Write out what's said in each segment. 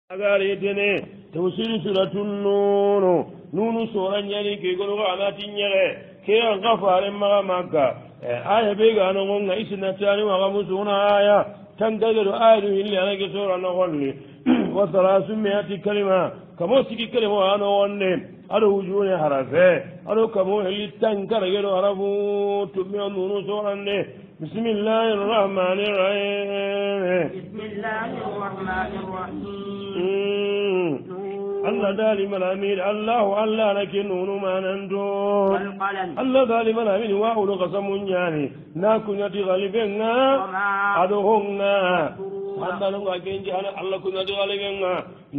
agaretene tawsiri suratun nunu soranyani ke gono anati nyere ke an gafare maga makka aya be ga no ngonga isna tani wa musuna aya tangalo ayu illi alage sura no golli wa salasumiyati kalima kamo siki kalima ano wonne ado wujune harafe ado kamo heli tankara gero harafu tummi nunu sorande بسم الله الرحمن الرحيم بسم الله الرحمن الرحيم الله ظالم الأمين الله لكن ما نندون والقلم الله ظالم الأمين وأولو قسم يعني ناكن يتغلبنا أدوهنا الله لنغا كنجي الله كنا يتغلبنا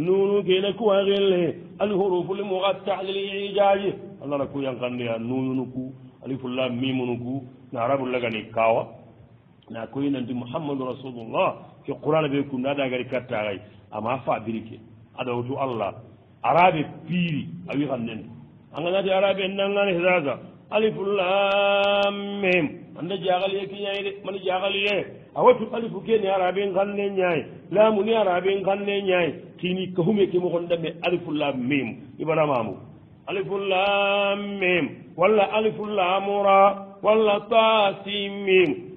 نونو كينا كواغل الحروف المقطع للإعجاج الله لكو ينقني نونو نكو ألف الله ميم نكو نعرب لغني كاوا نكوي ننتي محمد رسول الله في القرآن بيكون نادا غري كتاغي أما فابريكي هذا وجه الله عربي بيري أبي غنن أنا نادي عربي نعنا هذا ألف لام ميم أنا جاغلي كي من جاغلي أوتو ألف كي عربي غنن ياي لام ني عربي غنن ياي كيني كهومي كي مخندم ألف لام ميم يبرا مامو ألف لام ميم ولا ألف لام را ولا تاسين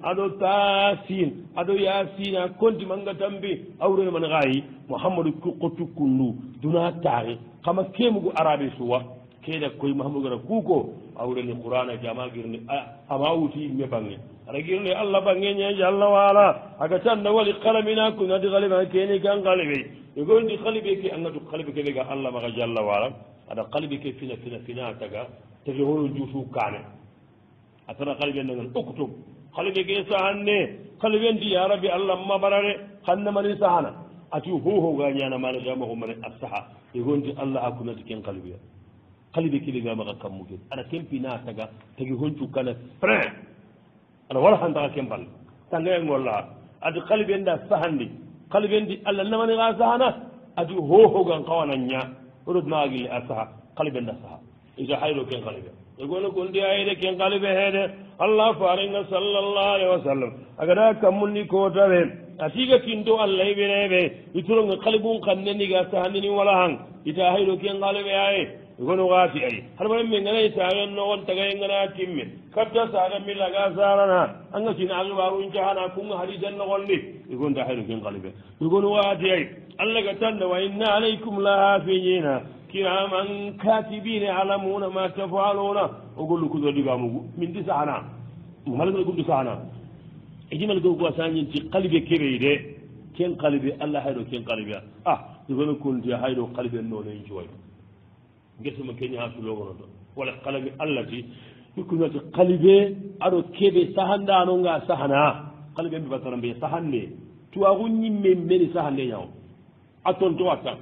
أدو تاسين أدو ياسين كنت من تنبي أوري من غاي محمد كوكو كنو دونا تاري كما كيمو عربي سوا كيدا كوي محمد كوكو أوري القرآن جامع غيرني أما أوتي مباني رجعني الله بانيني جل وعلا أكتر نوالي قلمنا كنا تغلبنا كيني كان قلبي يقول دي قلبي كي أنا قلبي كي بقى الله ما جل وعلا هذا قلبي كي فينا تجا تجهول الجوشو كانه أترى قلبي أن أكتب قلبي كي سهنة قلبي أنت يا ربي الله ما برره خلنا من سهنا أتيو هو غني أنا ما نجامه من الصحة يقول أنت الله أكون تكين قلبي كي لقى ما كم مجد أنا كم فينا تجا تجهول شو كان فرع أنا ولا هندا كم بال تنجي والله أتى قلبي أنت سهنة قلبي أنت الله نما نجا سهنا أتيو هو غن قوانا نيا ورد ما أجي الصحة قلبي أنت سها إذا حيرو كين قلبي يقول كنت أيده كين قلبي هذا الله فارنا صلى الله عليه وسلم أجر كمني كوتره أتيجا كيندو الله يبينه يترون قلبون كنني جاسهني ولا هن إذا حيرو كين قلبي هاي يقول غاسي أي هل بقى من غير ساعة نوان تغيين غنا تيم كبدا ساعة من لغا سارنا أنغا سين أغبارون جهانا كون حديثا نغني يقول ده حيرو كين قلبي يقول غاسي أي الله قتلنا وإن عليكم لحافظين كراما كاتبين يعلمون ما تفعلون أقول لكم ذلك من دي ساعنا مالك نقول دي ساعنا إجي مالك نقول ساعنا انت قلبي كبيرة كين قلبي الله حيرو كين قلبي يقول لكم دي حيرو قلبي النون ينجوي قسم كين يهاتو لغنو ولا قلبي الله تي يقول لك قلبي أرو كبي ساعنا دانونغا ساعنا قلبي ببطرن بي ساعنا تواغني من ساعنا يوم أتون تواتا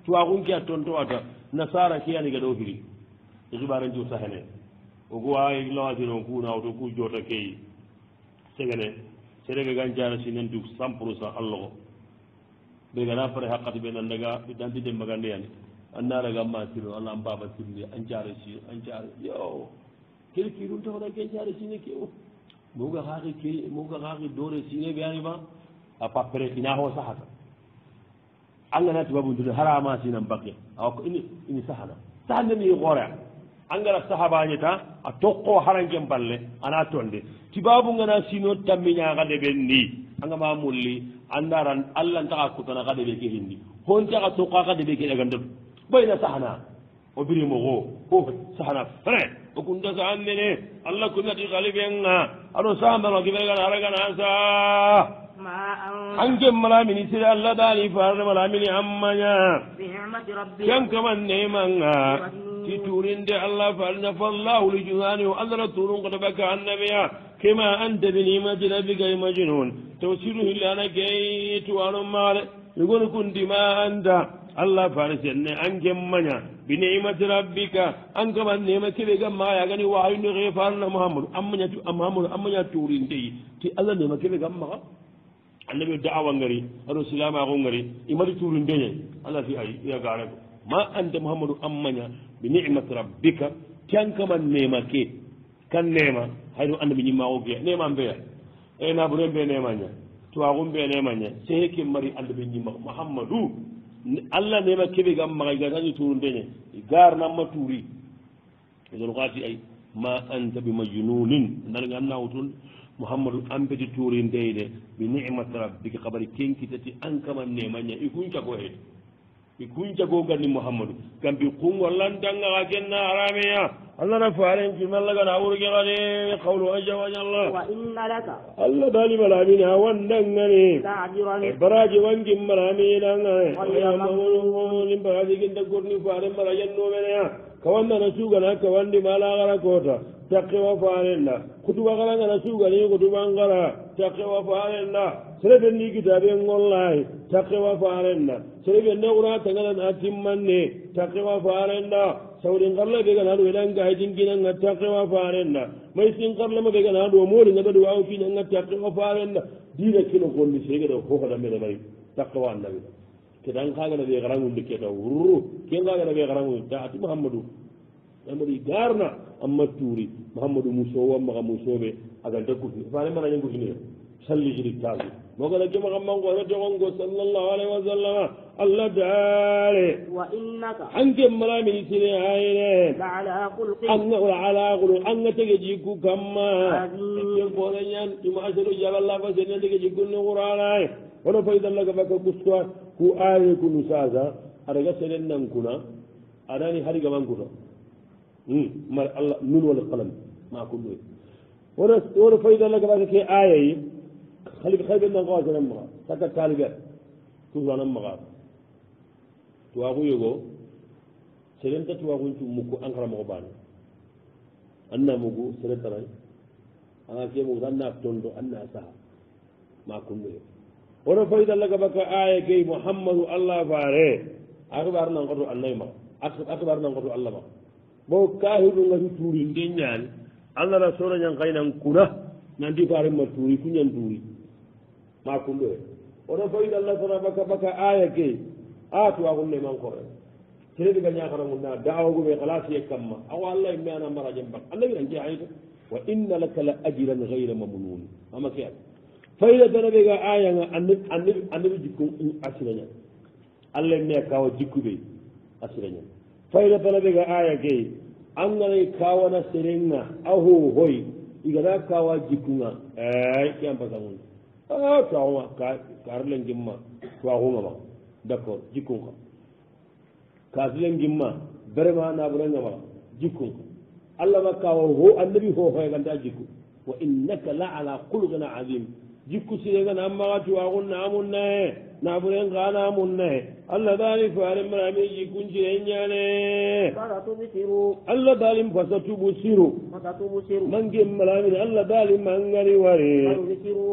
تواغن كي أتون تواتا nasara kiyani ga dohiri ibaran ju sahene ogo ay lawatino kuna auto ku jota kay segene serega ganjara sinen du 100% allo be gana fare haqqati be nan daga danti de magande yani annara gamma tiro allah baba tirni anjara si anjara yo kelki dum to da ganjara sine ke o moga haaqi dore sine be ani ba apa pere ina ho sahata angana tibabu ndu harama sinan bakke aw ko ini sahana sahana mi gora angara sahaba nyata a tokko harangen balle ana tonde tibabu ngana sino tamminya ga de benni angama mulli andaran allah ta ko tana ga de ke hindi hon ta ga tokka ga de ke daga ndum bayna sahana o biri mo go sahana fre o kunda sa annene allah kunna di galibenga ado sahaba no gibe ga haraga na sa أنجم ملامني سيد الله داني فارن ملامني أمّا كم كمان نيمانا تتورين دي الله فارن فالله لجهاني وأن رتورون قد بكى النبي كما أنت بنيمة ربك مجنون توسيره إلا أنا كيت وأنا مال يقول كنت ما أنت الله فارسن أنجم منا بنيمة ربك أنك من نيمة كبيرة ما يغني وعين غيفارنا محمد أمّا تورين دي تي الله نيمة كبيرة ما النبي دعوة غري أرو سلام غري إمالي تورين دنيا الله في أي يا غارب ما أنت محمد أمّا بنعمة ربك كان كمان نيمة كي كان نيمة هاي أنا بني ما أوجي نيمة بيا أنا بريم بيا نيمة تو أقوم بيا نيمة سهيك مري أنا بني محمد allah nema keɓe gam maxa gatani turunteñe gar namma tuuri egon xaati ay ma anta bi majnunin ndarga an nawutun mouhamadou ampeti tuuri ndeyde bi nimat rabbika xabari kenkitati an kama nemaña i kuncago heede i kuncago ganni mouhamadou gambi kungollantangaxa kenna harameya allah na faren cimallagana wurge xade qawlu aja wajalla allah dalimalamine a wandangane baraje wangin malaminangane nin barajiginta gorni faren barajannomeneya kawandana sugana kawandi malaxara kota takkewa farenna kutuba xarangana sugani kutubangara takkewa farenna serebe ni kitabe ngollahi takkewa farenna serebe newra tanganana timmanne takkewa farenna sawrin karla be gana do elanga hajingina nga takkewa farenna may sin karla ma be gana do modi nga do waw kina nga takkewa farenna dina kino golli sege do ko da mele may takkewa annabi kedan kaga na be garangu ndike taw ken kaga na be garangu taati muhammadu amadi garna amma turi muhammadu musowa ma musobe aga dakkuti faale mana nyangu hine salli jiri taagi mogala jama kam mango re dogongo sallallahu alaihi wasallam allah daare wa innaka anke malami tire ayre ala khulqin ala khulqin anga tege jiku kamma ke bole nyan ima asero jaballa fa sen tege jiku no qur'ana wono fayda laga baka kuswa ku aye ku nusaza adaga senen nan kuna adani hari gaman kuna mar allah nun wala qalam ma kullu wono fayda laga baka ke aye خلي خيب من غاز نمغا سكت طالبات توزا نمغا تواغو يغو سلنتا تواغو انتو مكو انقرا مغبان أنا مغو سلنتا أنا كي مغو أنا أفتندو أنا أساها ما كنو ورا فايدا لك بكا آية كي محمد الله فاري أخبارنا نقضو الله ما أخبارنا نقضو الله ما بو كاهدو نغي تورين دينيان الله رسولا ينقينا نكونا نانتي فاري ما توري كنيان توري ma kundoe oɗo fayida allah sona baka aya ke a tuwagunne man kore seredi ga ñakaragunna dawaguɓe halasiye kamma awa allah me ana marajem bak annabi nan jeeyta wa inna laka la ajiran gayra mamnun ama ke fayida tana ɓe ga aya nga annabi jikku asirañan allah me kawa jikkuɓe asirañan fayida tana ɓe ga aya ke anganay kawana serenga aho hoy igata kawa jikkunga ey ke ampasagun tuwaxuma kaarlen gimma tuwaxunga ma d' accord jikkunga kaasilen gimma vraiment naɓurenga maxa jikkunga allah ma kawa ho annabi hohoyganta jikku wa innaka la ala xulqin azim jikku sirengana maxa tuwaxun namunnaye naɓuren xa namunnaye allah dalim faren marame jikkuncire ñane allah dalim fasa tubu siru mangem malamine allah dalim mangari ware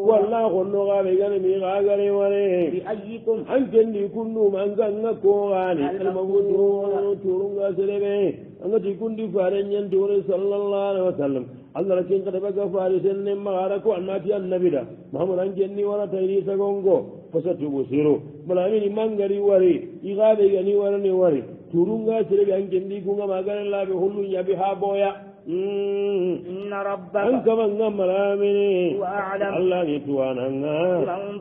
walla konnoxaɓe gane mi xagare ware an kendi kunnum anganga koxani almago turunga sereɓe angati kundi faren ñantore sallallahu alaihi wa sallam allah ra ken kataɓaga fare senne maxara ko annati annabida mahamad an kenni wara tayri sagongo fasa tubu siru malamini mangari ware ixaɓe gani warani wari turunga sereɓe an kendi kunga magane laɓe hollu ñaɓi ha boya an kamanga malamini allah ni tuwananga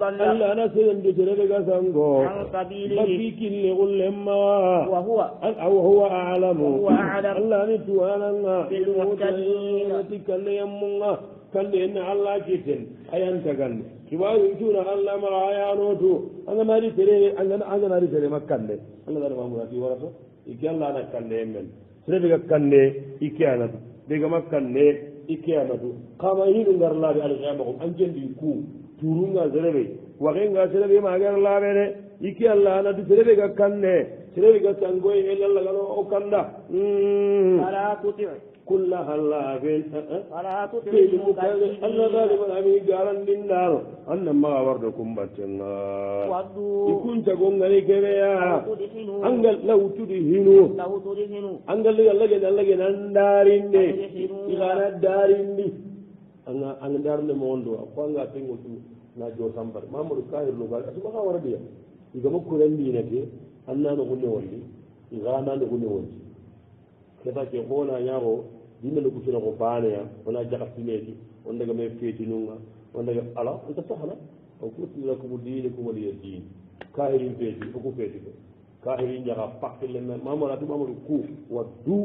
allah ana serendu sereɓe ga sango bakki kille xullemmawa wahuwa alamu allah ni tuwananga ti kalle yammunga kalle enne allah kitten ayantagande kibaru tuna allah ma ayanotu anganari tere anganari tere makkande allah dara mamurati warato iki allah na kande men serebe ga kande iki anatu bega makkande iki anatu kama hinu ngar labi alqiyama ko anjendi ku turunga serebe wagenga serebe ma gar labe de iki allah na serebe ga kande serebe ga sangoy elalla galo o kanda ala kuti كل هلا بين فلا تطيعوا الله ذلك الأمين قال للنار أن ما وردكم بتنا يكون تقول لك يا أنقل لو تدهنوا أنقل لك أندارين إغانا دارين أنا دارين موندو أقوى تيمو ناجو سامبر ما مر كاير لغة أسمع ورديا إذا ما كلن دينك أننا نقول ولي إغانا نقول ولي keta ke hona ñaaro dina no kusina ko baaneya wona jakatineti on daga me feetinunga on daga ala onta sohla on kurtira komo diine ko waliya diine kahirin feeti foko feeti ko kahiri njaga pakkille men mamadou mamadou ku waddu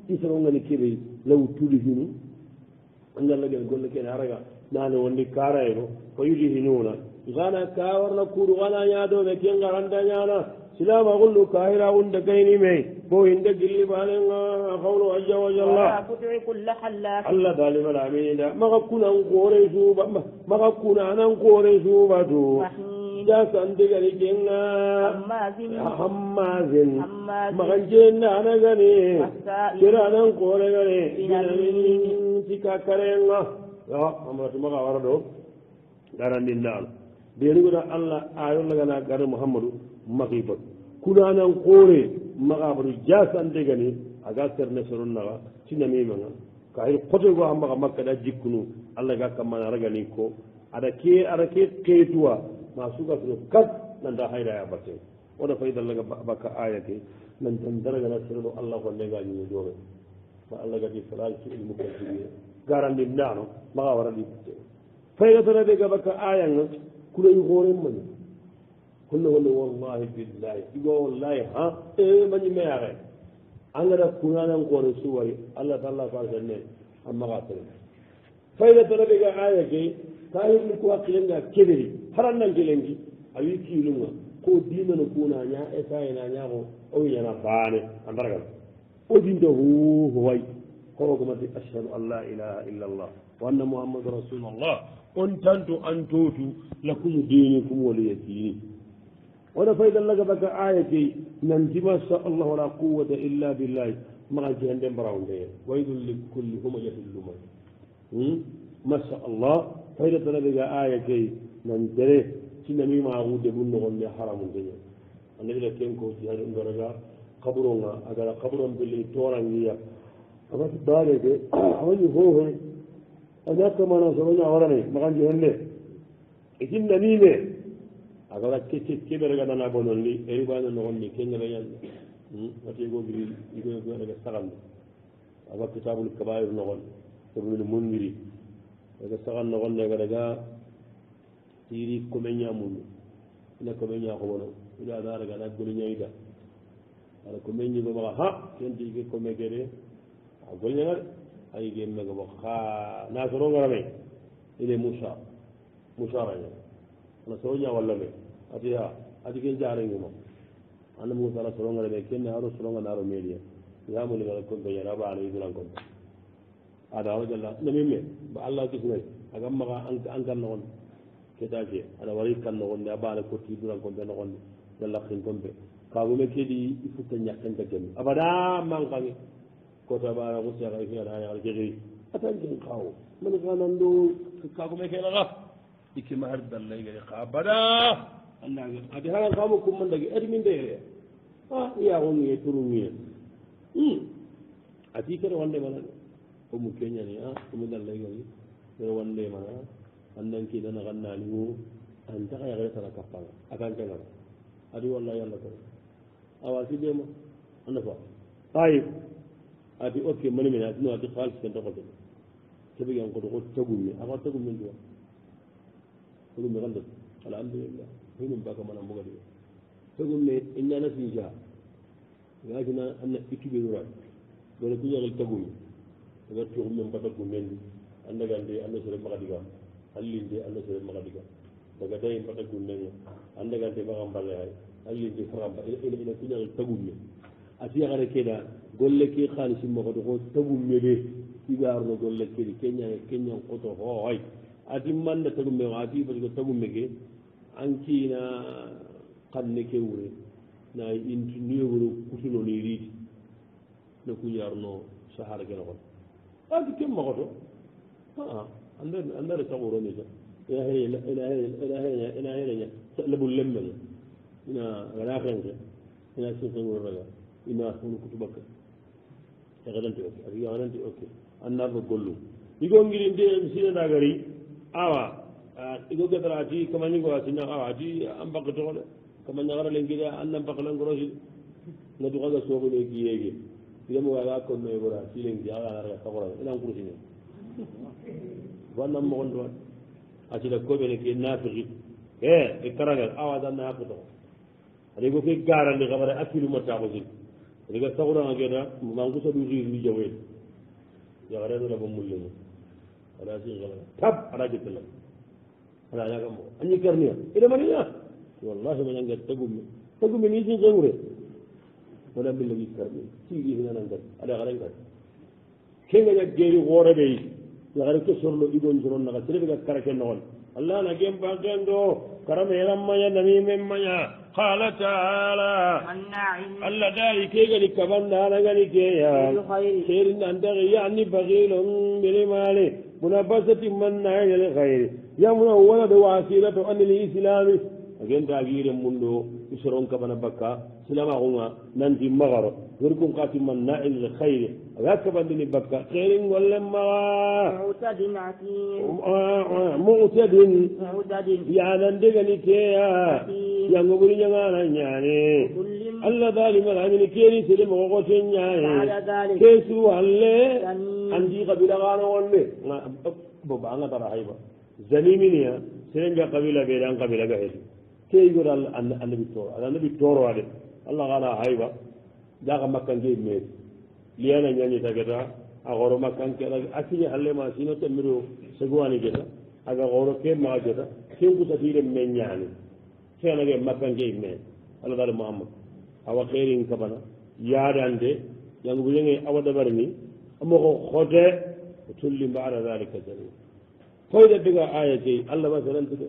isaro ngani keɓe law tuuli hinu angallagel golle kene araga nane wondi karayno ko yidi hinuna gana ka warna kuuɗu gana ñaadoɓe ke garanta ñana silama gullu kahira wunde kayni me bo hinde gilli banenga hawlu azza wa jalla allah dalimalaminida maga kunan koore suuba maga kunanan koore suubatu jasandigani kenga hammasin magan jennanagani kiranan kooregani inamin sika karenga amadatu maga wara ɗo garandinnaano ɓeenugoɗa allah ayollagana gare mouhammadou makibat kunanan koore makabatu jasandigani aga serne soronnaga sinamimaga kahir kotego ha maga makkaɗa jikkunu allah ga kammana ragani ko aɗa ke keytuwa ma suga sono kas nanta haydaya batte oɗa faydallaga bakka ayake nantan daragana sereno allah ko ndegañino jooɓe ma allah gadi salaki ilmu kaddiɓe garandi ndano maga waraɗi batte faydatanaɓe ga bakka ayanga kuɗoyi hoorenmani holle holle wallahi billahi igo wallahi ha mañi meyaxe angada kunanankore suwari allah taala farsanne a maga sere faydatanaɓe ga ayake tahirni ko hakkilenga keɓeri harannankelengi a wi kiilunga ko dimano kuna ña esayena ñaako o wiñana baane a ndaragal o dinta huhoway kowogomati ashhadu an la ilaha illa allah wa anna mouhammadou rasulullah on tanto an tootu lakumu dini kum woliya dini wona faydallaga baka aya key nanti masha allah wala quwata illa billahi maga jehende mbarawnde waydun li kulli humajatin lumay masha allah faydatanaɓega aya key nan tere sinamima wude ɗum nogonde haramu deña annaɓiɗa kenkoji haɗum garaga kaɓuronga agara kaɓuron belli torangiya amati baareke awañi hohe a ñakkamana sowoña warane maganji hende e sinnanime agara keɓerega nana bo noon ni e riɓano nogonde keñaleñande wategogiri igoɗaga sagande aga kitabul kabair nogon eɓumino mundiri daga sagan nogonde gadaga tiri komeña mundu ina komeña kowono ina daraga ana goliñayida aɗa komeñigo maga ha kentige kome kede a goliñaga de ayige mega bo ha na sorongarame ile musaraña ana soroña walla me ati ha ati ken jarenguma anda musara sorongarame kenne haro soronga naro media yamunigala kompeñana aɓaana yidunan kompe aɗa awa jalla namimme ba allah kisnay agam maga an kan nogon ketaje aɗa wari kan nogonde a baana kotti duran kompe nogonde jallakkin kompe kagume keɗi il faut que ñakkenta gemme abada mankange kota ɓaana kusiaka fiaɗañaara kexiri atanken kawo mane kanan ɗo kagume keɗaka ikkima har dallaygade ka abada annage adi haran kamo kummandagi adi min deyere a iyaxongiye turungiye ati kene wande manane omu keñani a omu dallaygani ene wande mana andan kiɗana xannanimu an taxa yaxere tana kappanga akan cangana adi wallahi allah ko awa sidema anda fa ay ati ok mani mene atino ati xaalis ken toxote keɓegan koto ko tagumme axa tagumme nduwa tagumme xan dat alhamdulillah hinum baka mana mbogadi tagumme innana sinja gatina anna équipe rural dole kuñaxel tagumme aga tuxumen pata gummendi andagande anda sere maxa diga allinde anda sere maxa diga daga dayin pata gummenga andagante maxa mbale ay allinde faxamba ina kuñaxel tagumme a fiyaxare keɗa golle ke xaalisi moxoto xo tagumme ɓe igarno golle keɗi keñan xoto xooxoy ati manda tagumme xa ati parce que tagumme ke an kiina xanne ke wure na nuyogoro kutunoni riiti na kuñarno sahara ke noxon ati kem moxoto andare saxuroni sa ina xereña labul lemmenga ina gana xenke ina sinsenguro raga ina hono kutubakka e xeɗante ok ati yaxanante ok annarno gollum igo ngiri nde sinanagari awa igo getara ati kamañigo a sina awa ati a mbaqe toxole kamañaxara lengide anna mbaqelangorosid nga duxaga sooxine kiyeege idamo waga konnoye bora silengi axanaraga saxuranga inan kursine wannam moxon towan a sida koɓene ke nafixi e karangal awa danna xaqe toxo ade go ke garande xabare akilu mata ko sin diga sawra ngeda mangu sa du ri jawe ya gara do la bo mulle mo ala si gala tab ara jitla ala ya gamo anyi karniya ida maniya wallahi man ngal tagum ni sin jengure wala billahi karni ci ina nan gal ada gara ngal kenga ya geri wore be ya gara ko sorlo igon joron na tere ga karake non allah na gem bagendo karame yammaya nami memmaya qala ta'ala allah dai kega ni kabanda na gani ke ya khairin andari yani baghilun bil mali munabasati manna lil khair ya mun wala bi wasilatu an lil islam agenda gire mundo isron kabana bakka silama hunga nanti magaro gurkum qatim manna lil khair agaka bandini bakka khairin wallamma mu'tadin ya nan daga ni ke ya yang guri nyangana nyane Allah zalim alamin keri sele mo ko tenyaye kesu alle andi qabila gano wonde bo banga tara hayba zaliminiya sele ga qabila be dan qabila ga hedi key goral annabi toro ade Allah gana hayba daga makkan ge me liyana nyani tagata agoro makkan ke asini halle ma sino temiro segwani geta aga goro ke ma geta kengu tatire menyani kena ge makkan ge me Allah dal Muhammad awa khairin kabana yaadande yang buyenge awada barni amo ko khote tulli ba'da zalika jari fayda diga ayati Allah masalan tude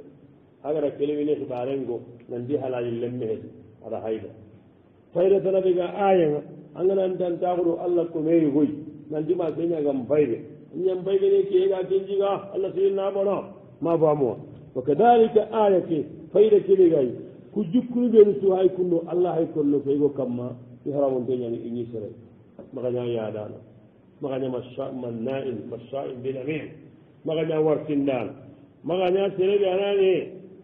agara kelewine barengo nandi halal lemme hedi ada hayda fayda tana diga ayanga angana antan tagudo Allah ko meri goy nandi ma senya gam bayde nyam bayde ne ke ga tinjiga Allah sinna bono ma famo wa kadhalika ayati fayda kiligai ku jukkunu ɓeenu su hay kunno allah hay konno ko yigo kamma ihramon deñani iñi sere magaña yaadano magaña manna'in massa'in bil amin magaña wartindano magaña sereɓe anani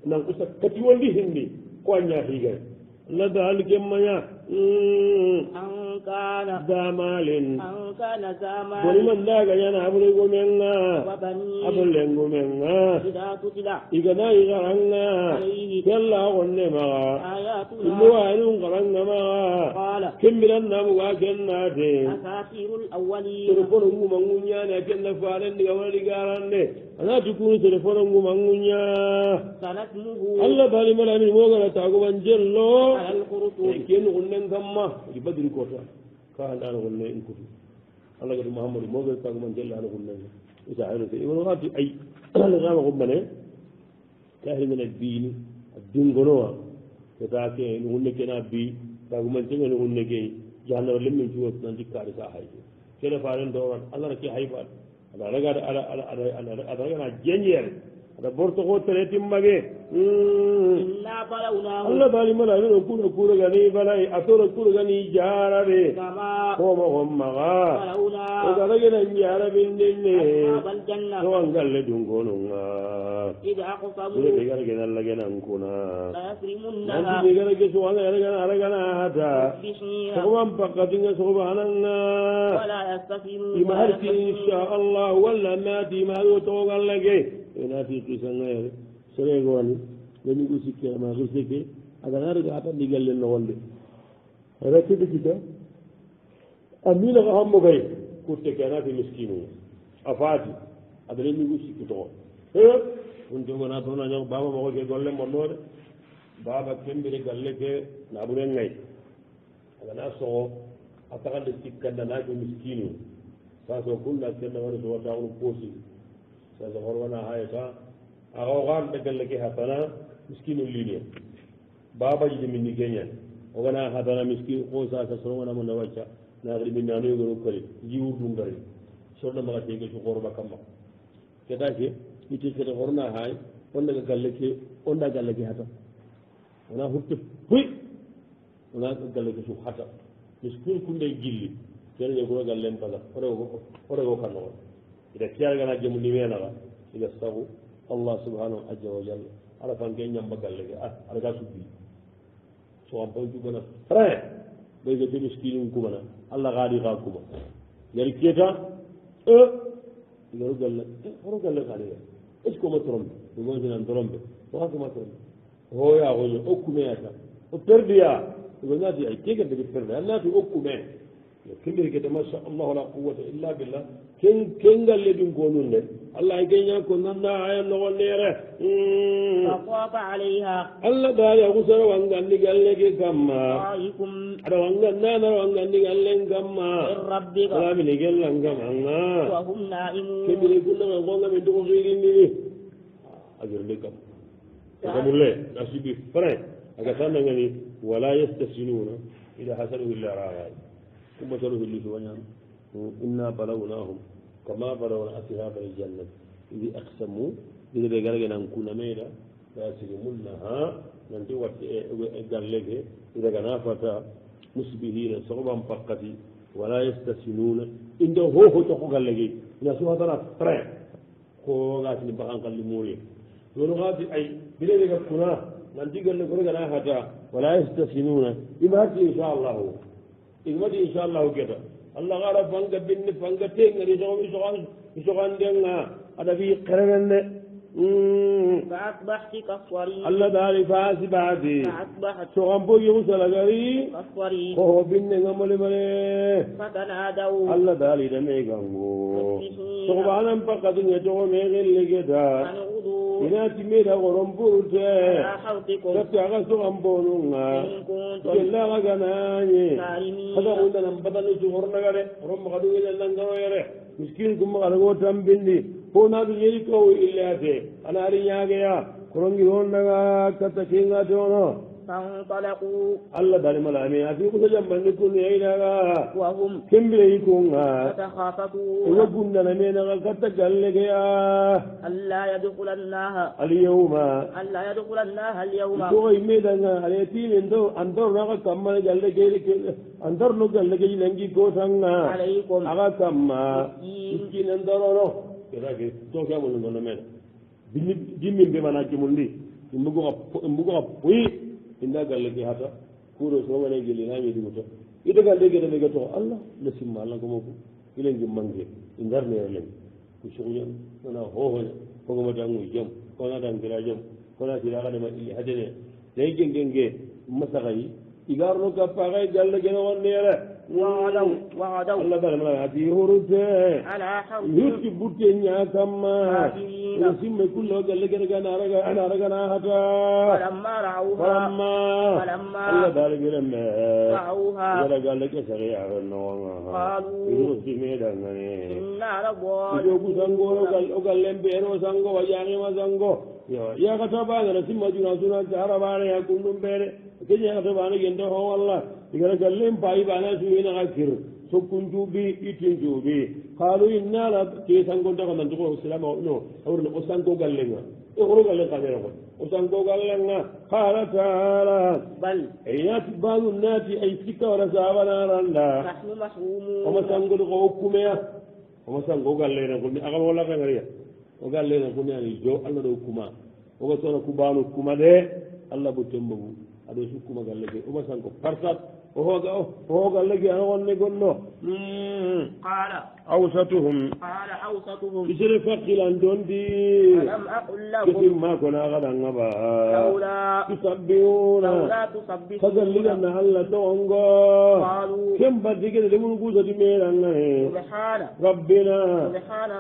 nan usa kati wondi hindi ko aña higay allah dal kemmaña ankana damalin boni man dagañana aɓolego menga aɓolengo menga igana igaranga yalla gonne maga illu anun garanga maga kembiran namuga kennate telefono ngumanguñane kenna faren diga wona digarande anati kunu telefono ngumanguña allah balimalamin mogana tagoman jello ken gunnen kamma i badri kota ka andano gonne in kutu allah gadi muhammadu moga tagoman jella ano gunnen isa aynote iwono gati ay gama gumbane kahri men addiini addingonowa ketake no hunne kena bi tagoman tenga no hunne key jahannama lemmin cuwot nan dikkaade sa hayde kene faren dowan allah na ke haybaɗ aɗa ragade aɗa ragana jeñere aɗa borto ko tere timmage allah balimala mino kuno kurogani balay a tora kurogani jarare koma hommaga oga ragenan jarabindinne towan galle dungonunga ɓure ɓegaragenan lagenan kuna nanti ɓegarage sowanaragana hata sogoman pakkatinga sogobananga ima harti inchallah walla naati maɗo togallage enati kisangayere serego wani lemi ko sikke ma ko sikke aga nariga hata ndigallen no wonde rakkide kita amina ko hammo kay kurte kenati miskinu a faati aɗa lemi ko sikki toon ɗum jogona toon a ñaw baba mako ke golle monnode baba kembire galle ke naɓuren ngay agana sogo a taxande sikkandanake miskinu sa so kunna kenna woni so wadda ono poosi sa so horwana hayata axoxaan ɗagalle ke xatana miskinu linie babaji de minni keñan ogana xatana miskin xo sasa sorongana mona wacca naxiri min nanoyogonu kari jiwurdu ngari sorna maxa tege su xorba kamma keta ke ite kete xorna xaay on daga galle ke onda galle ke xata ona xutte puy ona galle ke su xata miskin kunde gilli kene ñeguro gallen paga o rego kannoxon ida kiyargana jemu nimenaxa iga sagu allah subhanahu azza wa jalla ala fanke ñamba galle ke araga subbi soxan pon cugana train ɓayga te miskinin kumana allah xaadi xa kuma yari keta igaru galle horo galle xaadiga est ce que oma trompe ɗugotinan trompe oxa kuma trompe hoya xoño o kumeyata o perdiya ko naati ay kega dege perde an naati okkume yo kembiri kede machallahu la quwata illa billah kengalle ɗum ko nun de allah ay keña ko nanna aya nogon nere فطاف عليها allah daari a kusara wangandi galleke kamma طائف aɗa wangannana aɗa wangandi gallen kamma من ربك alamine gellan kam anga وهم نائمون kembiri kunnama gonga min toko xirindini agirde kam okamulle a sibi frein aga sannangani wala yastassinuna ida hasanu illa rawayi kummataru hillifi wañama inna balawnahum kama balawna ashaba aljannat idi aqsamu ide ɓe garage nan kuna meeɗa layasrimunnaha nanti watte e galleke idaga nafata musbihina sogoɓan pakkati wala yastassinuna inde hoho coko galleke ina suhatana frein ko gatini bakan kalli muuri yono gati ay bileɓega kuna nanti galle ko regana hata wala yastassinuna ima hatti inchallahu igmati inchallahu geta allah gara fanga binni fanga tengari isogandenga aɗa fi keregen de فأصبحت كالصريم allah daari faasibati فأصبحت sogan po yerusalagari كالصريم koho binnenga mole male فتنادوا allah daari dame gango sogobanan pakkatunge togo mexelle geta أن غدوا inati meɗa goron purute على حوضكم gatti aga sogan bonunga إن كنتم kellaga ganañe سالمين hada undanan badani sugornaga de rommaga ɗugeɗellanganoyere miskin kummagaɗago tambindi fo naɗu yeri kawo illate ana ari ñageya korongi honnaga katta kengate ono فانطلقوا allah dani malami ati kusa jambandi kunni aynaga وهم kembire yikunga يتخافتون oga gundana menaga katta gallegeya ألا يدخلنها alyawma اليوم togoy medanga aletini andornaga kammana gallege andorno gallegeji nangi gotanga عليكم aga kamma مسكين miskin andorono irake tokeamono nono mena jimmin be mana jimundi imbugoga puyi inda gallege hata kuro sogane geli nañidigoto ida gallege ɗaɓege to allah nde simma allah gomoko ilengi mangue i darnere len ko sohñan wona hohoña fogomatanguy jaam kona dankira jaam kona sirakanema illi hadene ley gengenge masakayi igarno kappaxay gallege nowannere وغدوا allah balamala ati horute على حوض hirti butte ñakamma ina simme kullo gallegene anaragana hata فلما رأوها falamma allah daligiremme رأوها gara galleke saxiyaxennoonga قالوا irusimeɗangane إنا لضالون ijogu sango o gallen ɓeero sango wa ƴaxima sango yaxata ɓangana simma juna suna caraɓane a kundum ɓeere ke ñaxata ɓane gente ho walla igara gallen payi ɓana suinaxa kir sokkun cuuɓi ittin cuuɓi xaalu innala ke sangontaxa nantoko silama no awrene o sanko gallenga e xoro gallen xamene xon o sanko gallenga xaala taala بل ay naati baanu naati ay sikka wara sabanaranda نحن محرومون oma sangodi ko okkumeya oma sango o gallene koni axama walla xengariya o gallene koni ani jo allah ɗo okkuma oga sona kubanu kuma de allah bo tembogu aɗo sukkuma gallege oma sango parsat o hoogallege ana wonne gonno قال awsatuhum أوسطهم isere fakkilan dondi ألم أقل لكم kesimma kona gaɗanga ba لولا tusabbihuna تسبحون kagalliganna allah togongo قالوا ken baddigede lemun gusati meɗangane rabbina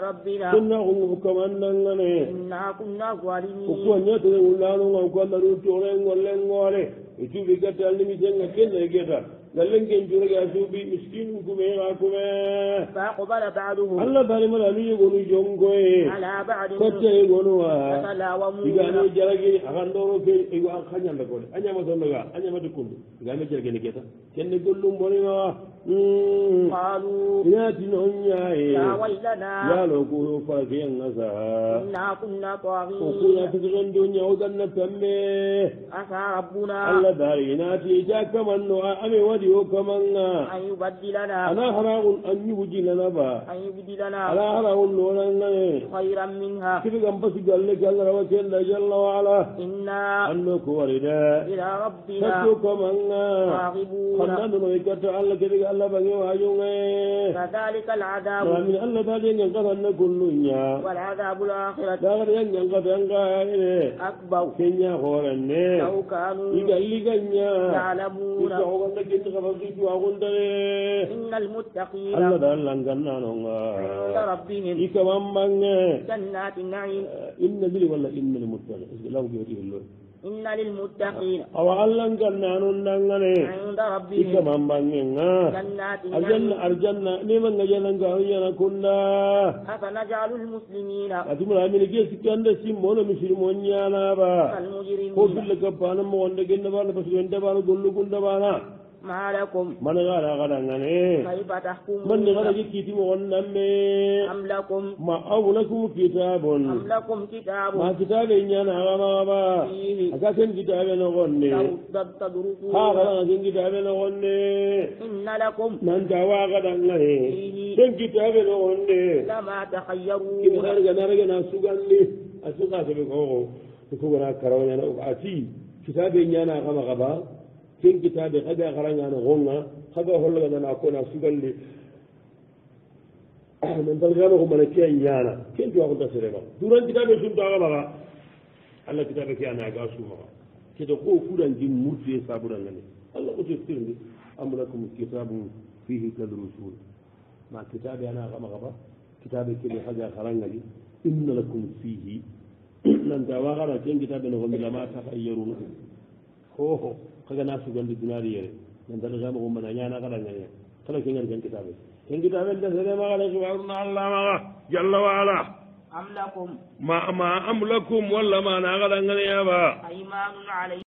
ربنا sunnakungu kamannangane إنا كنا ظالمين okuwa ñatore wullanunga ko allah ɗu torengollengoore e cuuɓi gatte alnimitenga kenna e geta gallenken curege a suuɓi miskinu kumega kume فأقبل بعضهم allah balimala nu yegonu jongoye على بعض katta yegonuwa يتلاومون igano jaragini akandoro ke ego a kañanda kode a ñamatonnoga a ñamata kundu igame jaragene keta kenne gollum bonimawa قالوا inati noon ñaaye يا ويلنا yaalo ko farakeyenga sa إنا كنا o طاغين kuña fisiken do ñawdanna tamme عسى ربنا allah daari inati ja kamanno ame waɗi o kamanga أن يبدلنا ana haraun an ñuɓujinana ba ala haraun nonangane خيرا منها kifigam basi galle ke allah rawa kenda jalla wa ala إنا anno ko wari de إلى ربنا katto kamanga راغبون kannanduno e gatta allah keɗiga Allah bangi wajunge كذلك العذاب amin Allah bade ngan kafanna kullunya والعذاب الآخرة daga yang ngan kafanga ene أكبر kenya horenne لو كانوا igalliganya يعلمون ika oganda kinta kafangi agundare إن المتقين Allah dalan ganna nonga عند ربهم ika mambange جنات النعيم inna bil wala inna lil muttaqin law giyoti hello إن للمتقين awa Allah ganna non dangane عند ika ربهم mambange nga جنات aljanna النعيم arjanna ni man ngajalan ga yana kunna أفنجعل المسلمين atumra amine ge sikande simmono misirmon nyana ba ko كالمجرمين billa gabbana mo wonde gende bana basu gende bana gollu gunda bana ما لكم man gara gara ngane كيف man تحكمون ni gara jikiti mo wonnamme أم لكم ma awlakum kitabun أم لكم كتاب ma kitabe nyana gama gama فيه aga ken kitabe no gonne تدرسون ha gara ken kitabe no gonne إن لكم nan dawa gara ngane فيه ken kitabe no gonne لما kin تخيرون harga narga na sugandi asuka sabe ko ko gona karawnya na ati kitabe nyana gama gaba ken kitabe kaga garanga na gonga kaga holla na ko na sugandi man dalgano ko man kiyan nyana ken to ko tasere ba duran kitabe sun ta gaba Allah kitabe kiyana ga su ma ke to ko kuran jin mutu saburan ngane Allah ko tsirni amrakum kitabun fihi tadrusun ma kitabe ana gaba kitabe kile haja garanga inna lakum fihi nan da wagara ken kitabe no gomi lama ta ayyaruna ho kaga nasu gandi dinari yere nan da ga mo man nyana kala ngane kala ken ngal kitabe ken kitabe da sere ma kala subhanallah Allah ma jalla wa ala أم لكم ma amlakum walla ma na kala ngane ya ba أيمان عليكم